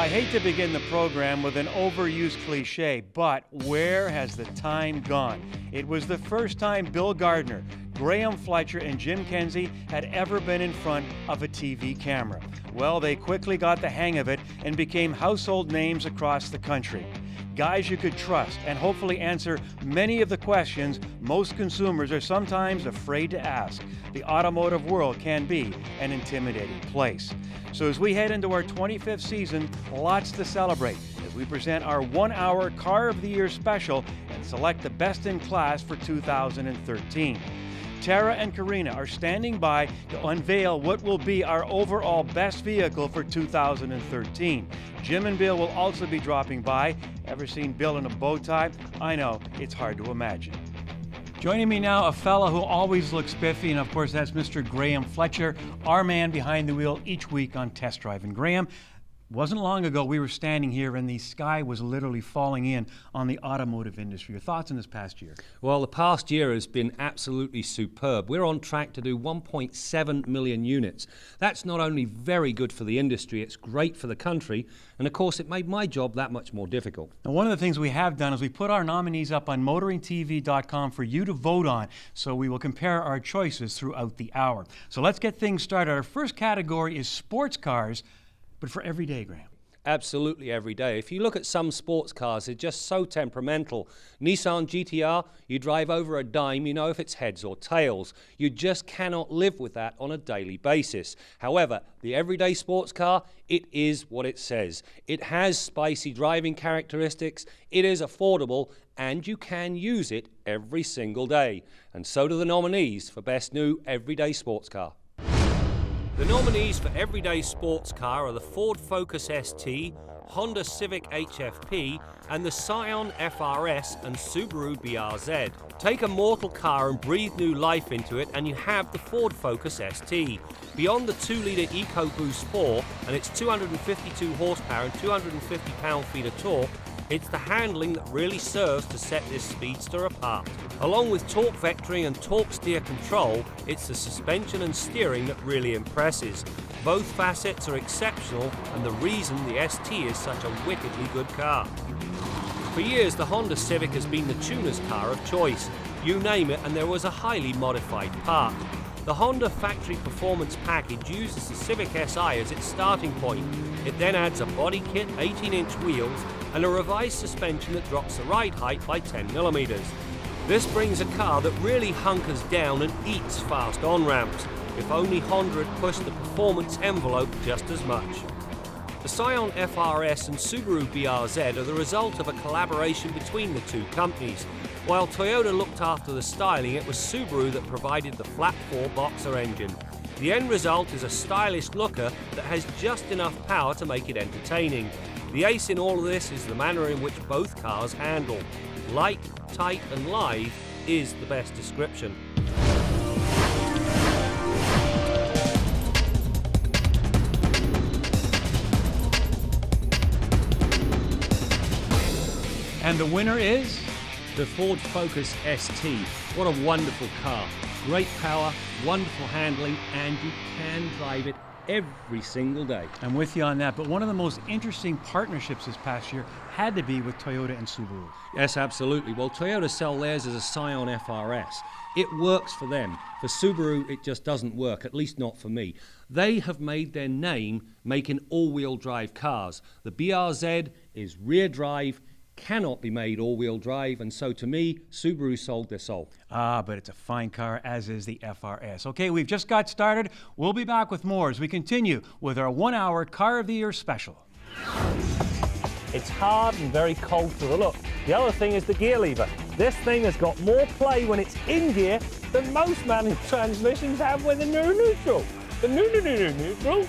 I hate to begin the program with an overused cliche, but where has the time gone? It was the first time Bill Gardner, Graham Fletcher, and Jim Kensey had ever been in front of a TV camera. Well, they quickly got the hang of it and became household names across the country. Guys you could trust and hopefully answer many of the questions most consumers are sometimes afraid to ask. The automotive world can be an intimidating place. So as we head into our 25th season, lots to celebrate as we present our 1-hour Car of the Year special and select the best in class for 2013. Tara and Karina are standing by to unveil what will be our overall best vehicle for 2013. Jim and Bill will also be dropping by. Ever seen Bill in a bow tie? I know, it's hard to imagine. Joining me now, a fellow who always looks spiffy, and of course that's Mr. Graham Fletcher, our man behind the wheel each week on Test Drive. And Graham, wasn't long ago we were standing here and the sky was literally falling in on the automotive industry. Your thoughts on this past year? Well, the past year has been absolutely superb. We're on track to do 1.7 million units. That's not only very good for the industry, it's great for the country, and of course it made my job that much more difficult. And one of the things we have done is we put our nominees up on motoringtv.com for you to vote on, so we will compare our choices throughout the hour. So let's get things started. Our first category is sports cars, but for every day, Graham. Absolutely every day. If you look at some sports cars, they're just so temperamental. Nissan GTR, you drive over a dime, you know if it's heads or tails. You just cannot live with that on a daily basis. However, the everyday sports car, it is what it says. It has spicy driving characteristics, it is affordable, and you can use it every single day. And so do the nominees for Best New Everyday Sports Car. The nominees for Everyday Sports Car are the Ford Focus ST, Honda Civic HFP, and the Scion FRS and Subaru BRZ. Take a mortal car and breathe new life into it and you have the Ford Focus ST. Beyond the 2-litre EcoBoost 4 and its 252 horsepower and 250 pound-feet of torque, it's the handling that really serves to set this speedster apart. Along with torque vectoring and torque steer control, it's the suspension and steering that really impresses. Both facets are exceptional and the reason the ST is such a wickedly good car. For years, the Honda Civic has been the tuner's car of choice. You name it and there was a highly modified part. The Honda Factory Performance Package uses the Civic Si as its starting point. It then adds a body kit, 18-inch wheels, and a revised suspension that drops the ride height by 10mm. This brings a car that really hunkers down and eats fast on-ramps. If only Honda had pushed the performance envelope just as much. The Scion FRS and Subaru BRZ are the result of a collaboration between the two companies. While Toyota looked after the styling, it was Subaru that provided the flat 4-boxer engine. The end result is a stylish looker that has just enough power to make it entertaining. The ace in all of this is the manner in which both cars handle. Light, tight and live is the best description. And the winner is? The Ford Focus ST. What a wonderful car. Great power, wonderful handling, and you can drive it every single day. I'm with you on that, but one of the most interesting partnerships this past year had to be with Toyota and Subaru. Yes, absolutely. Well, Toyota sell theirs as a Scion FRS. It works for them. For Subaru, it just doesn't work, at least not for me. They have made their name making all-wheel drive cars. The BRZ is rear drive, cannot be made all-wheel drive, and so to me, Subaru sold their soul. But it's a fine car, as is the FRS. Okay, we've just got started. We'll be back with more as we continue with our 1-hour Car of the Year special. It's hard and very cold to the look. The other thing is the gear lever. This thing has got more play when it's in gear than most manual transmissions have when they're neutral. The neutral